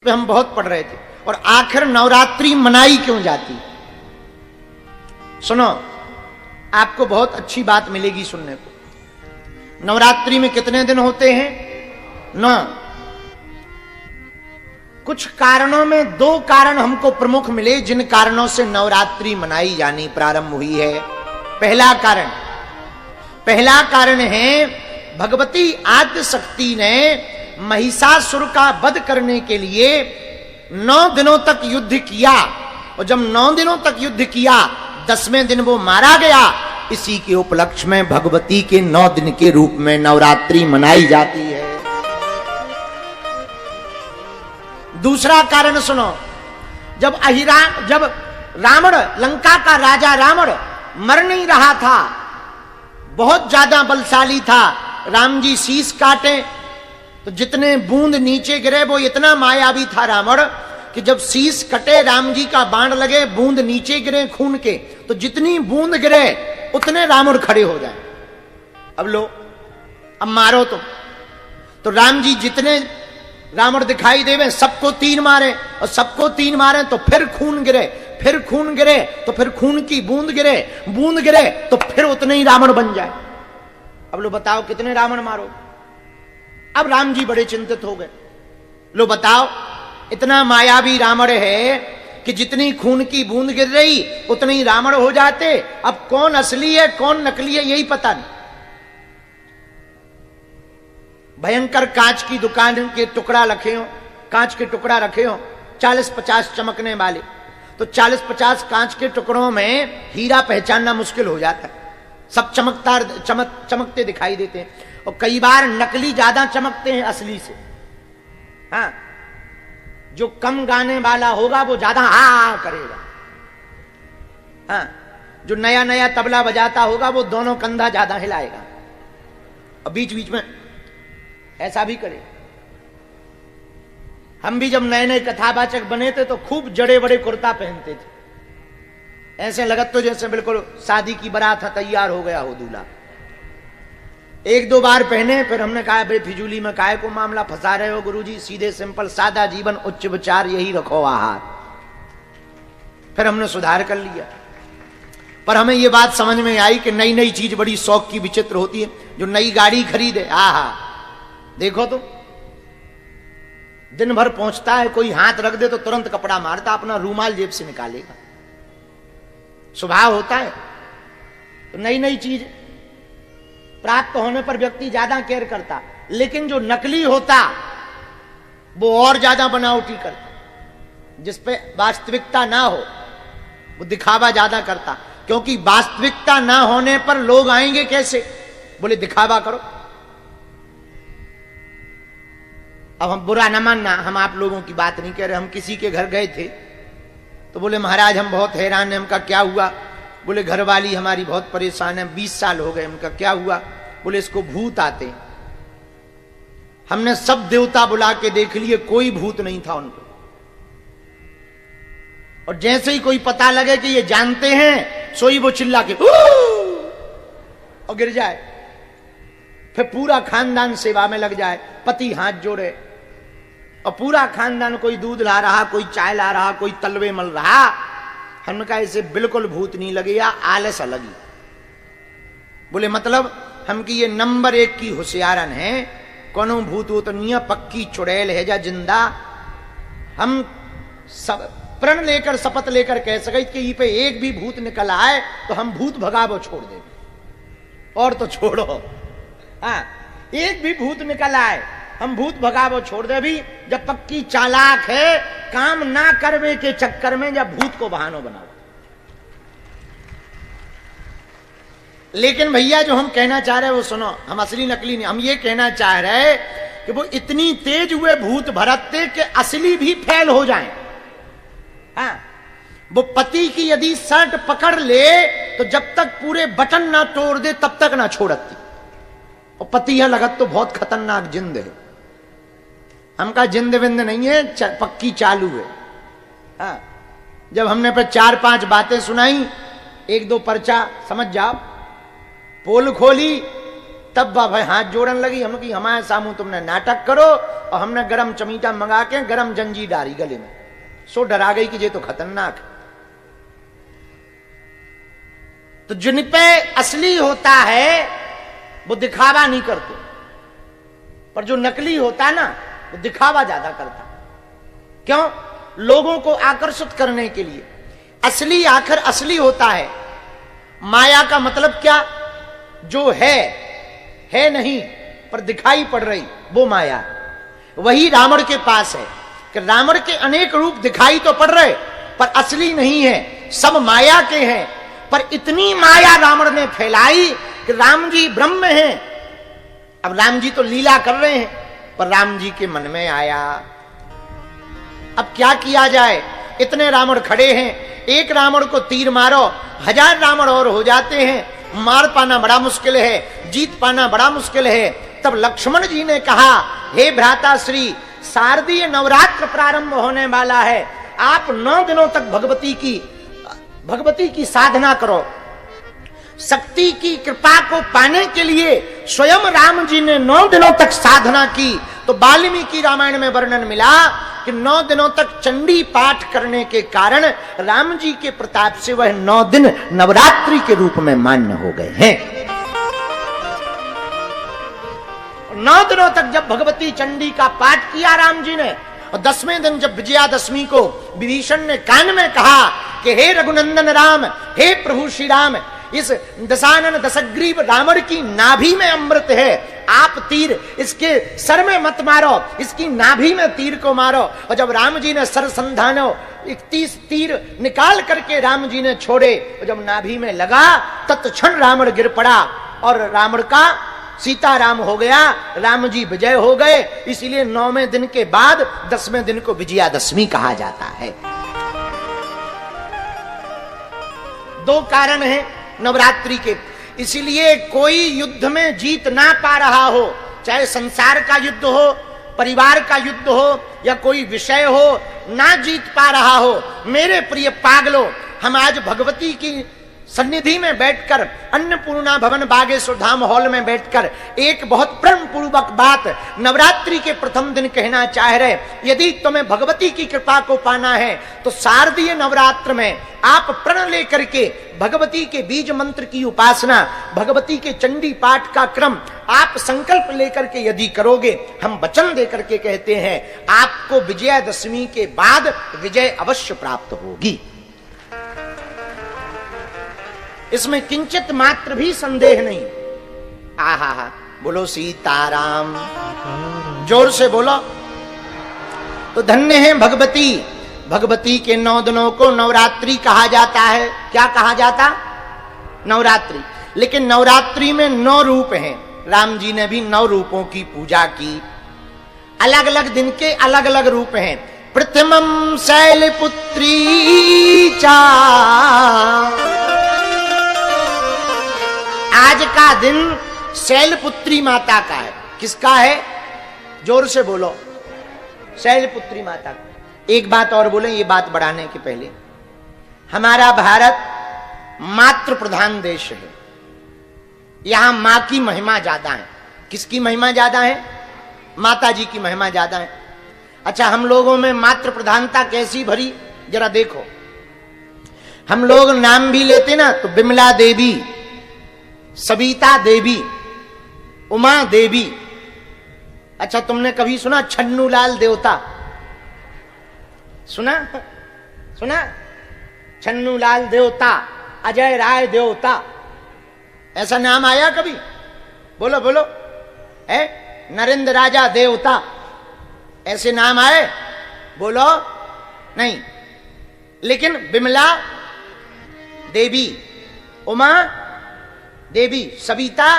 पे हम बहुत पढ़ रहे थे। और आखिर नवरात्रि मनाई क्यों जाती? सुनो, आपको बहुत अच्छी बात मिलेगी सुनने को। नवरात्रि में कितने दिन होते हैं? 9। कुछ कारणों में 2 कारण हमको प्रमुख मिले जिन कारणों से नवरात्रि मनाई जानी प्रारंभ हुई है। पहला कारण है भगवती आद्य शक्ति ने महिषासुर का वध करने के लिए 9 दिनों तक युद्ध किया, और जब 9 दिनों तक युद्ध किया 10वें दिन वो मारा गया। इसी के उपलक्ष्य में भगवती के 9 दिन के रूप में नवरात्रि मनाई जाती है। दूसरा कारण सुनो, जब रावण, लंका का राजा रावण मर नहीं रहा था, बहुत ज्यादा बलशाली था, राम जी शीश काटे तो जितने बूंद नीचे गिरे वो इतना मायावी था रावण कि जब शीश कटे राम जी का बाण लगे, बूंद नीचे गिरे खून के, तो जितनी बूंद गिरे उतने रावण खड़े हो जाए। अब लो, अब मारो तो राम जी जितने रावण दिखाई देवे सबको 3 मारे, और सबको 3 मारे तो फिर खून गिरे, तो फिर खून की बूंद गिरे तो फिर उतने ही रावण बन जाए। अब लो बताओ कितने रावण मारो? अब राम जी बड़े चिंतित हो गए। लो बताओ, इतना मायावी रावण है कि जितनी खून की बूंद गिर रही उतने ही रावण हो जाते। अब कौन असली है कौन नकली है यही पता नहीं। भयंकर कांच की दुकान के टुकड़ा रखे हो, कांच के टुकड़ा रखे हो 40-50 चमकने वाले, तो 40-50 कांच के टुकड़ों में हीरा पहचानना मुश्किल हो जाता है। सब चमकते दिखाई देते हैं, और कई बार नकली ज्यादा चमकते हैं असली से। हाँ, जो कम गाने वाला होगा वो ज्यादा हा करेगा। हाँ, जो नया नया तबला बजाता होगा वो दोनों कंधा ज्यादा हिलाएगा, और बीच बीच में ऐसा भी करे। हम भी जब नए नए कथावाचक बने थे तो खूब जड़े बड़े कुर्ता पहनते थे, ऐसे लगत तो जैसे बिल्कुल शादी की बारात तैयार हो गया हो दूल्हा। 1-2 बार पहने, फिर हमने कहा भाई फिजूली में काहे को मामला फंसा रहे हो गुरुजी, सीधे सिंपल सादा जीवन उच्च विचार यही रखो आहार। फिर हमने सुधार कर लिया। पर हमें यह बात समझ में आई कि नई नई चीज बड़ी शौक की विचित्र होती है। जो नई गाड़ी खरीदे, आहा देखो तो दिन भर पहुंचता है, कोई हाथ रख दे तो तुरंत कपड़ा मारता, अपना रूमाल जेब से निकालेगा, स्वभाव होता है। तो नई नई चीज प्राप्त होने पर व्यक्ति ज्यादा केयर करता, लेकिन जो नकली होता वो और ज्यादा बनावटी करता। जिस पे वास्तविकता ना हो वो दिखावा ज्यादा करता, क्योंकि वास्तविकता ना होने पर लोग आएंगे कैसे? बोले दिखावा करो। अब हम बुरा न मानना, हम आप लोगों की बात नहीं कह रहे। हम किसी के घर गए थे तो बोले महाराज हम बहुत हैरान हैं। हमका क्या हुआ? बोले घरवाली हमारी बहुत परेशान है, 20 साल हो गए। हमका क्या हुआ? बोले इसको भूत आते हैं। हमने सब देवता बुला के देख लिए, कोई भूत नहीं था उनको। और जैसे ही कोई पता लगे कि ये जानते हैं, सोई वो चिल्ला के और गिर जाए। फिर पूरा खानदान सेवा में लग जाए, पति हाथ जोड़े, और पूरा खानदान कोई दूध ला रहा, कोई चाय ला रहा, कोई तलवे मल रहा। हमने कहा इसे बिल्कुल भूत नहीं लगेगा, आलस लगी। बोले मतलब? हम कि ये नंबर 1 की होशियारन है, कोनो भूत वो तो नहीं है, पक्की चुड़ैल है जा जिंदा। हम सब प्रण लेकर शपथ लेकर कह सके कि ये पे एक भी भूत निकल आए तो हम भूत भगावो छोड़ देंगे, और तो छोड़ो। हाँ, एक भी भूत निकल आए हम भूत भगावो छोड़ दे। भी जब पक्की चालाक है, काम ना करवे के चक्कर में जब भूत को बहानो बनाओ। लेकिन भैया जो हम कहना चाह रहे हैं वो सुनो, हम असली नकली नहीं। हम ये कहना चाह रहे कि वो इतनी तेज हुए भूत भरते कि असली भी फेल हो जाएं। हाँ, वो पति की यदि शर्ट पकड़ ले तो जब तक पूरे बटन ना तोड़ दे तब तक ना छोड़ती। और पति यह लगत तो बहुत खतरनाक जिंद है। हमका जिंद विंद नहीं है, पक्की चालू है। हाँ, जब हमने पर 4-5 बातें सुनाई, 1-2 पर्चा समझ जाओ। पोल खोली तब वह भाई हाथ जोड़न लगी। हम कि हमारे सामू तुमने नाटक करो, और हमने गरम चमीटा मंगा के गरम जंजी डाली गले में। सो डरा गई कि ये तो खतरनाक है। तो जिन पे असली होता है वो दिखावा नहीं करते, पर जो नकली होता है ना वो दिखावा ज्यादा करता। क्यों? लोगों को आकर्षित करने के लिए। असली आखिर असली होता है। माया का मतलब क्या? जो है नहीं पर दिखाई पड़ रही, वो माया। वही रावण के पास है कि रावण के अनेक रूप दिखाई तो पड़ रहे पर असली नहीं है, सब माया के हैं। पर इतनी माया रावण ने फैलाई कि राम जी ब्रह्म हैं। अब राम जी तो लीला कर रहे हैं, पर राम जी के मन में आया अब क्या किया जाए। इतने रावण खड़े हैं, एक रावण को तीर मारो 1000 रावण और हो जाते हैं। मार पाना बड़ा मुश्किल है, जीत पाना बड़ा मुश्किल है। तब लक्ष्मण जी ने कहा, हे भ्राता श्री, शारदीय नवरात्र प्रारंभ होने वाला है, आप 9 दिनों तक भगवती की साधना करो। शक्ति की कृपा को पाने के लिए स्वयं राम जी ने 9 दिनों तक साधना की। तो वाल्मीकि रामायण में वर्णन मिला कि 9 दिनों तक चंडी पाठ करने के कारण राम जी के प्रताप से वह 9 दिन नवरात्रि के रूप में मान्य हो गए हैं। 9 दिनों तक जब भगवती चंडी का पाठ किया राम जी ने, और 10वें दिन जब विजयादशमी को विभीषण ने कान में कहा कि हे रघुनंदन राम, हे प्रभु श्री राम, इस दशानन दशग्रीव रावण की नाभि में अमृत है, आप तीर इसके सर में मत मारो, इसकी नाभि में तीर को मारो। और जब राम जी ने सर संधानो 31 तीर निकाल करके राम जी ने छोड़े, और जब नाभि में लगा तत्क्षण रावण गिर पड़ा और रावण का सीताराम हो गया, राम जी विजय हो गए। इसीलिए 9वें दिन के बाद 10वें दिन को विजयादशमी कहा जाता है। 2 कारण हैं नवरात्रि के। इसीलिए कोई युद्ध में जीत ना पा रहा हो, चाहे संसार का युद्ध हो, परिवार का युद्ध हो, या कोई विषय हो, ना जीत पा रहा हो, मेरे प्रिय पागलों, हम आज भगवती की सन्निधि में बैठकर, अन्नपूर्णा भवन बागेश्वर धाम हॉल में बैठकर एक बहुत प्रेम पूर्वक बात नवरात्रि के प्रथम दिन कहना चाह रहे। यदि तुम्हें भगवती की कृपा को पाना है तो शारदीय नवरात्र में आप प्रण लेकर के भगवती के बीज मंत्र की उपासना, भगवती के चंडी पाठ का क्रम आप संकल्प लेकर के यदि करोगे, हम वचन देकर के कहते हैं आपको विजयादशमी के बाद विजय अवश्य प्राप्त होगी। इसमें किंचित मात्र भी संदेह नहीं। आहा, बोलो सीताराम, जोर से बोलो। तो धन्य है भगवती। भगवती के 9 दिनों को नवरात्रि कहा जाता है। क्या कहा जाता? नवरात्रि। लेकिन नवरात्रि में 9 रूप हैं। राम जी ने भी 9 रूपों की पूजा की। अलग अलग दिन के अलग अलग रूप हैं। प्रथमम शैलपुत्री चा, आज का दिन शैलपुत्री माता का है। किसका है? जोर से बोलो। शैलपुत्री माता का। एक बात और बोले, ये बात बढ़ाने के पहले, हमारा भारत मातृ प्रधान देश है। यहां मां की महिमा ज्यादा है। किसकी महिमा ज्यादा है? माता जी की महिमा ज्यादा है। अच्छा, हम लोगों में मातृ प्रधानता कैसी भरी, जरा देखो। हम लोग नाम भी लेते ना, तो बिमला देवी, सविता देवी, उमा देवी। अच्छा, तुमने कभी सुना छन्नूलाल देवता? सुना? छन्नूलाल देवता, अजय राय देवता, ऐसा नाम आया कभी? बोलो बोलो। है नरेंद्र राजा देवता, ऐसे नाम आए? बोलो। नहीं। लेकिन बिमला देवी, उमा देवी, सविता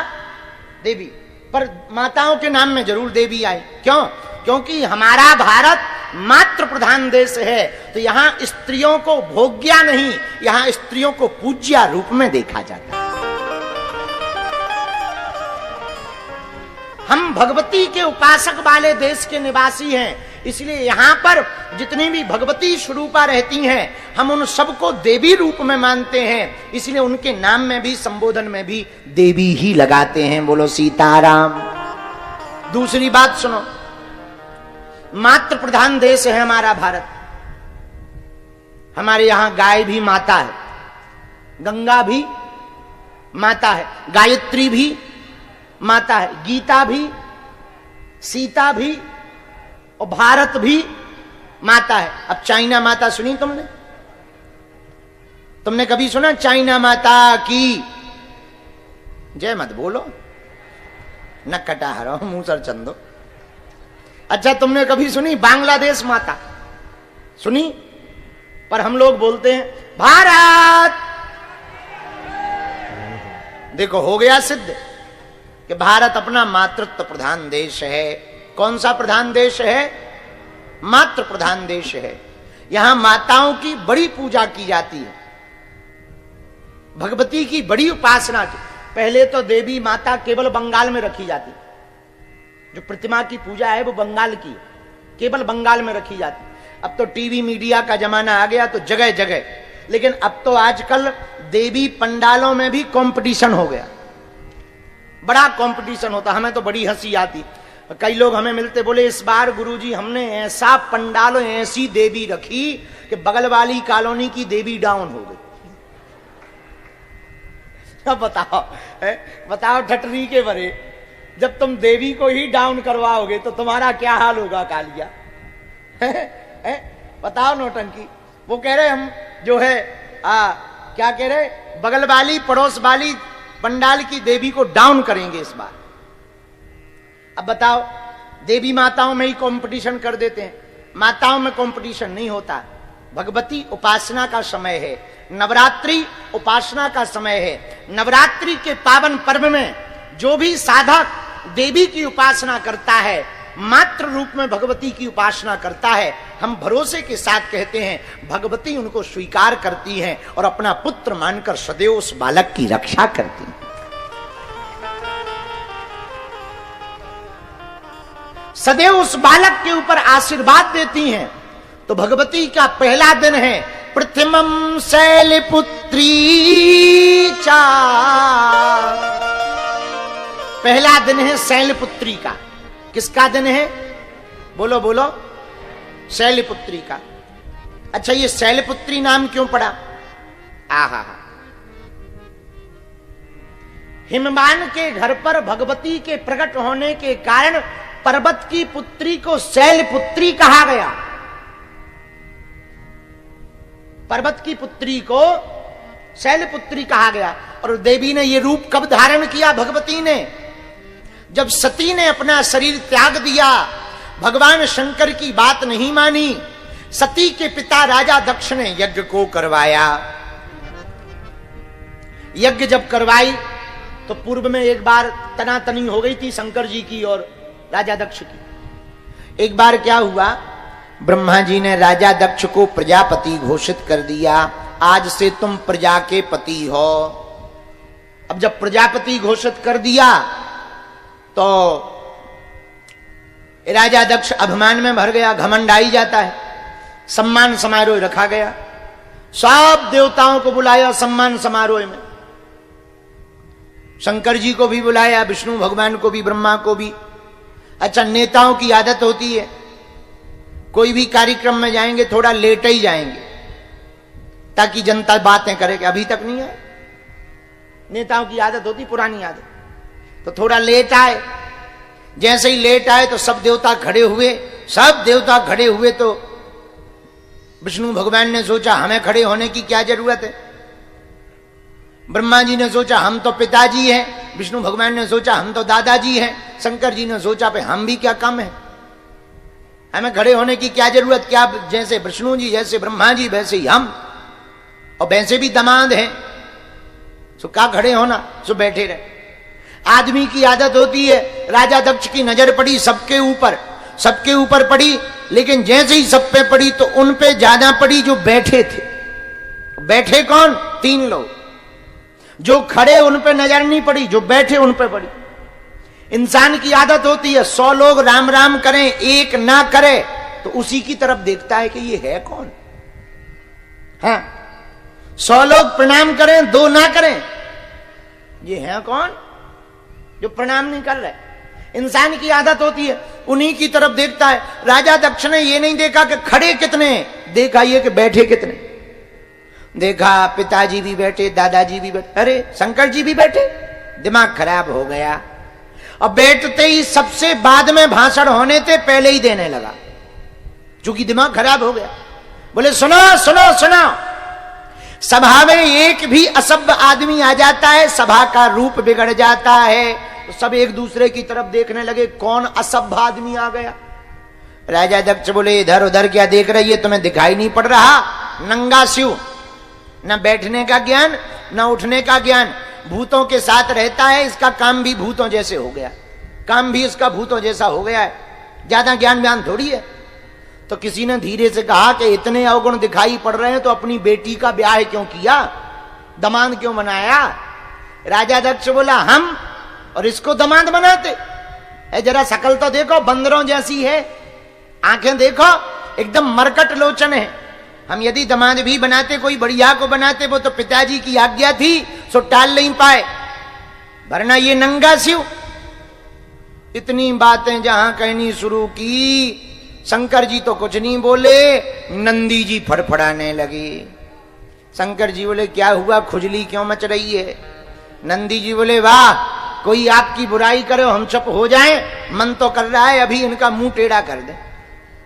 देवी, पर माताओं के नाम में जरूर देवी आए। क्यों? क्योंकि हमारा भारत मातृ प्रधान देश है। तो यहां स्त्रियों को भोग्या नहीं, यहां स्त्रियों को पूज्या रूप में देखा जाता है। हम भगवती के उपासक वाले देश के निवासी हैं, इसलिए यहां पर जितनी भी भगवती स्वरूपा रहती हैं, हम उन सबको देवी रूप में मानते हैं, इसलिए उनके नाम में भी, संबोधन में भी देवी ही लगाते हैं। बोलो सीताराम। दूसरी बात सुनो, मातृ प्रधान देश है हमारा भारत। हमारे यहां गाय भी माता है, गंगा भी माता है, गायत्री भी माता है, गीता भी, सीता भी और भारत भी माता है। अब चाइना माता सुनी तुमने? तुमने कभी सुना चाइना माता की जय मत बोलो, न कटा हरो मुंह सर चंदो। अच्छा, तुमने कभी सुनी बांग्लादेश माता? सुनी? पर हम लोग बोलते हैं भारत। देखो, हो गया सिद्ध कि भारत अपना मातृत्व प्रधान देश है। कौन सा प्रधान देश है? मातृ प्रधान देश है। यहां माताओं की बड़ी पूजा की जाती है, भगवती की बड़ी उपासना की। पहले तो देवी माता केवल बंगाल में रखी जाती, जो प्रतिमा की पूजा है वो बंगाल की, केवल बंगाल में रखी जाती। अब तो टीवी मीडिया का जमाना आ गया तो जगह जगह, लेकिन अब तो आजकल देवी पंडालों में भी कंपटीशन हो गया, बड़ा कंपटीशन होता। हमें तो बड़ी हंसी आती, कई लोग हमें मिलते, बोले इस बार गुरुजी हमने ऐसा पंडाल, ऐसी देवी रखी कि बगल वाली कॉलोनी की देवी डाउन हो गई। अब बताओ, बताओ ठटरी के बरे, जब तुम देवी को ही डाउन करवाओगे तो तुम्हारा क्या हाल होगा कालिया? बताओ नौटंकी। वो कह रहे हम जो है क्या कह रहे, बगल वाली पड़ोस वाली पंडाल की देवी को डाउन करेंगे इस बार। अब बताओ, देवी माताओं में ही कंपटीशन कर देते हैं, माताओं में कंपटीशन नहीं होता। भगवती उपासना का समय है, नवरात्रि उपासना का समय है। नवरात्रि के पावन पर्व में जो भी साधक देवी की उपासना करता है, मात्र रूप में भगवती की उपासना करता है, हम भरोसे के साथ कहते हैं भगवती उनको स्वीकार करती हैं और अपना पुत्र मानकर सदैव उस बालक की रक्षा करती हैं। सदैव उस बालक के ऊपर आशीर्वाद देती हैं। तो भगवती का पहला दिन है प्रथमम शैलपुत्री चा, पहला दिन है शैलपुत्री का। किसका दिन है? बोलो बोलो, शैलपुत्री का। अच्छा, ये शैलपुत्री नाम क्यों पड़ा? आहा, हिमवान के घर पर भगवती के प्रकट होने के कारण पर्वत की पुत्री को शैलपुत्री कहा गया। पर्वत की पुत्री को शैलपुत्री कहा गया। और देवी ने यह रूप कब धारण किया? भगवती ने जब सती ने अपना शरीर त्याग दिया, भगवान शंकर की बात नहीं मानी, सती के पिता राजा दक्ष ने यज्ञ को करवाया। यज्ञ जब करवाई तो पूर्व में एक बार तनातनी हो गई थी शंकर जी की और राजा दक्ष की। एक बार क्या हुआ, ब्रह्मा जी ने राजा दक्ष को प्रजापति घोषित कर दिया, आज से तुम प्रजा के पति हो। अब जब प्रजापति घोषित कर दिया तो राजा दक्ष अभिमान में भर गया, घमंड आई जाता है। सम्मान समारोह रखा गया, सब देवताओं को बुलाया सम्मान समारोह में, शंकर जी को भी बुलाया, विष्णु भगवान को भी, ब्रह्मा को भी। अच्छा, नेताओं की आदत होती है कोई भी कार्यक्रम में जाएंगे थोड़ा लेट ही जाएंगे ताकि जनता बातें करे कि अभी तक नहीं है। नेताओं की आदत होती, पुरानी आदत। तो थोड़ा लेट आए, जैसे ही लेट आए तो सब देवता खड़े हुए। सब देवता खड़े हुए तो विष्णु भगवान ने सोचा हमें खड़े होने की क्या जरूरत है। ब्रह्मा जी ने सोचा हम तो पिताजी हैं, विष्णु भगवान ने सोचा हम तो दादाजी हैं, शंकर जी ने सोचा पे हम भी क्या कम है, हमें खड़े होने की क्या जरूरत। क्या जैसे विष्णु जी, जैसे ब्रह्मा जी, वैसे ही हम, और वैसे भी दामाद हैं, सो क्या खड़े होना, सो बैठे रहे। आदमी की आदत होती है, राजा दक्ष की नजर पड़ी सबके ऊपर पड़ी, लेकिन जैसे ही सब पे पड़ी तो उन पे ज्यादा पड़ी जो बैठे थे। बैठे कौन? 3 लोग। जो खड़े उन पे नजर नहीं पड़ी, जो बैठे उन पे पड़ी। इंसान की आदत होती है 100 लोग राम राम करें, एक ना करे तो उसी की तरफ देखता है कि ये है कौन। हाँ, 100 लोग प्रणाम करें, 2 ना करें, ये है कौन जो प्रणाम नहीं कर रहे। इंसान की आदत होती है, उन्हीं की तरफ देखता है। राजा दक्ष ने ये नहीं देखा कि खड़े कितने, देखा ये कि बैठे कितने। देखा पिताजी भी बैठे, दादाजी भी बैठे, अरे शंकर जी भी बैठे, दिमाग खराब हो गया। अब बैठते ही सबसे बाद में भाषण होने थे, पहले ही देने लगा, क्योंकि दिमाग खराब हो गया। बोले सुनो सुनो सुनो, सभा में एक भी असभ्य आदमी आ जाता है, सभा का रूप बिगड़ जाता है। तो सब एक दूसरे की तरफ देखने लगे, कौन असभ्य आदमी आ गया। राजा दक्ष बोले इधर उधर क्या देख रही है, तुम्हें दिखाई नहीं पड़ रहा? नंगा शिव, न बैठने का ज्ञान न उठने का ज्ञान, भूतों के साथ रहता है, इसका काम भी भूतों जैसे हो गया, काम भी इसका भूतों जैसा हो गया है, ज्यादा ज्ञान व्यान थोड़ी है। तो किसी ने धीरे से कहा कि इतने अवगुण दिखाई पड़ रहे हैं तो अपनी बेटी का ब्याह क्यों किया, दामाद क्यों बनाया? राजा दक्ष बोला हम और इसको दामाद बनाते? है जरा शकल तो देखो, बंदरों जैसी है, आंखें देखो एकदम मरकट लोचन है। हम यदि दामाद भी बनाते, कोई बढ़िया को बनाते, वो तो पिताजी की आज्ञा थी, सो टाल नहीं पाए, वरना ये नंगा शिव। इतनी बातें जहां कहनी शुरू की, शंकर जी तो कुछ नहीं बोले, नंदी जी फड़फड़ाने लगे। शंकर जी बोले क्या हुआ, खुजली क्यों मच रही है? नंदी जी बोले वाह, कोई आपकी बुराई करे हम चुप हो जाएं, मन तो कर रहा है अभी इनका मुंह टेढ़ा कर दे।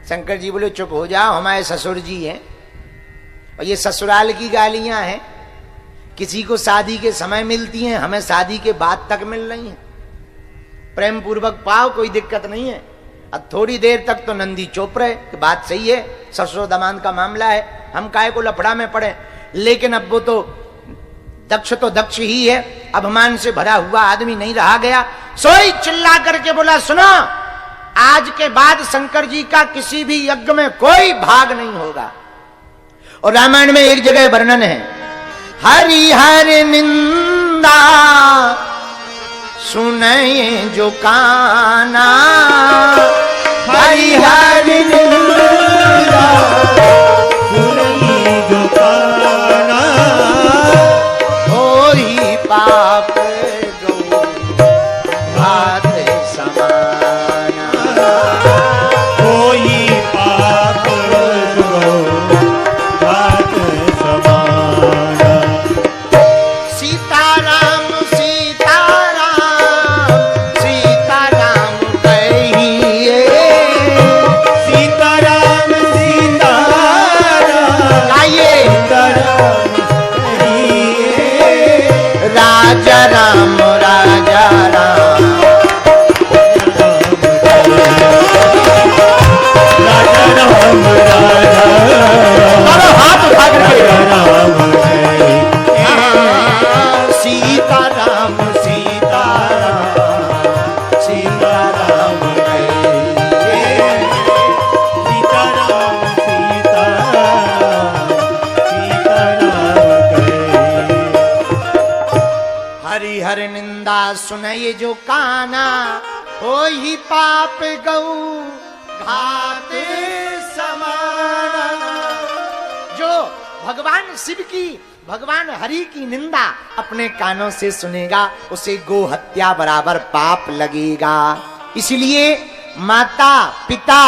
शंकर जी बोले चुप हो जाओ, हमारे ससुर जी हैं और ये ससुराल की गालियां हैं, किसी को शादी के समय मिलती हैं, हमें शादी के बाद तक मिल रही हैं। प्रेम पूर्वक पाओ, कोई दिक्कत नहीं है। अब थोड़ी देर तक तो नंदी चुप रहे कि बात सही है, ससुर दामाद का मामला है, हम काहे को लफड़ा में पड़े। लेकिन अब वो तो दक्ष ही है, अभिमान से भरा हुआ आदमी नहीं रहा गया, सोई चिल्ला करके बोला सुनो, आज के बाद शंकर जी का किसी भी यज्ञ में कोई भाग नहीं होगा। और रामायण में एक जगह वर्णन है, हरि हरि निंदा सुने जो काना, हरि हरि निंदा सुने जो काना, हो ही पाप गौ भात समाना, हो ही पाप गौ भात समाना। सीताराम सीताराम सीताराम कहिए, सीताराम सीताराम गाइए, राजा राम राजा राम, राजा राम राजा राम, हाथ उठा करके सीताराम सीताराम सीताराम सीताराम सीताराम हरि हरि निंदा सुनये जो काना, हो ही पाप गौ घात समाना। जो भगवान शिव की, भगवान हरि की निंदा अपने कानों से सुनेगा, उसे गो हत्या बराबर पाप लगेगा। इसलिए माता पिता,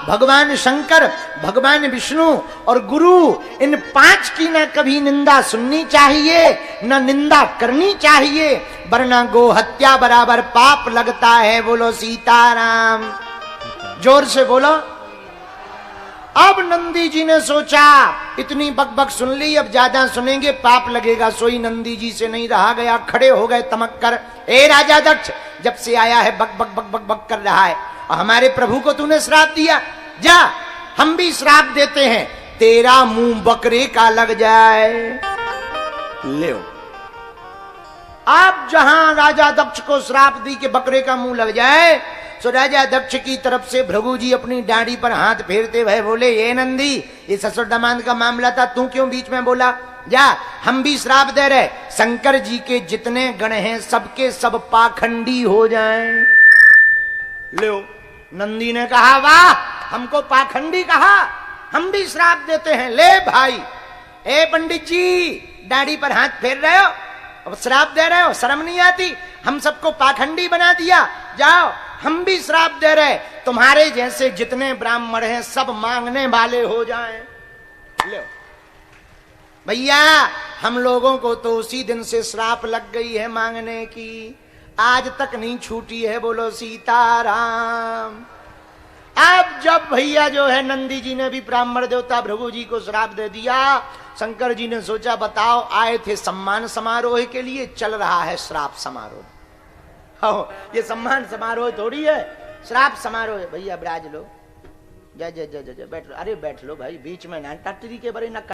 भगवान शंकर, भगवान विष्णु और गुरु, इन 5 की न कभी निंदा सुननी चाहिए, न निंदा करनी चाहिए, वरना गो हत्या बराबर पाप लगता है। बोलो सीताराम, जोर से बोलो। अब नंदी जी ने सोचा इतनी बकबक सुन ली, अब ज्यादा सुनेंगे पाप लगेगा, सोई नंदी जी से नहीं रहा गया, खड़े हो गए तमक कर। ए राजा दक्ष, जब से आया है बक बक बक बक बक कर रहा है, और हमारे प्रभु को तूने श्राप दिया, जा हम भी श्राप देते हैं, तेरा मुंह बकरे का लग जाए। ले आप जहां राजा दक्ष को श्राप दी कि बकरे का मुंह लग जाए, सो राजा दक्ष की तरफ से भृगु जी अपनी दाढ़ी पर हाथ फेरते हुए बोले, ये नंदी, ये ससुर दामाद का मामला था, तू क्यों बीच में बोला? जा, हम भी श्राप दे रहे, शंकर जी के जितने गण हैं सबके सब पाखंडी हो जाएं। लो, नंदी ने कहा वाह, हमको पाखंडी कहा, हम भी श्राप देते हैं। ले भाई, ए पंडित जी, दाढ़ी पर हाथ फेर रहे हो, अब श्राप दे रहे हो, शर्म नहीं आती? हम सबको पाखंडी बना दिया, जाओ हम भी श्राप दे रहे, तुम्हारे जैसे जितने ब्राह्मण हैं सब मांगने वाले हो जाएं। लो भैया, हम लोगों को तो उसी दिन से श्राप लग गई है मांगने की, आज तक नहीं छूटी है। बोलो सीताराम। अब जब भैया जो है नंदी जी ने भी ब्राह्मण देवता भृगु जी को श्राप दे दिया, शंकर जी ने सोचा बताओ, आए थे सम्मान समारोह के लिए, चल रहा है श्राप समारोह। ये सम्मान समारोह थोड़ी है, श्राप समारोह है। भैया ब्राज लो, जय जय जय जय, बैठ लो। अरे बैठ लो भाई, बीच में ना टट्टी के बड़े न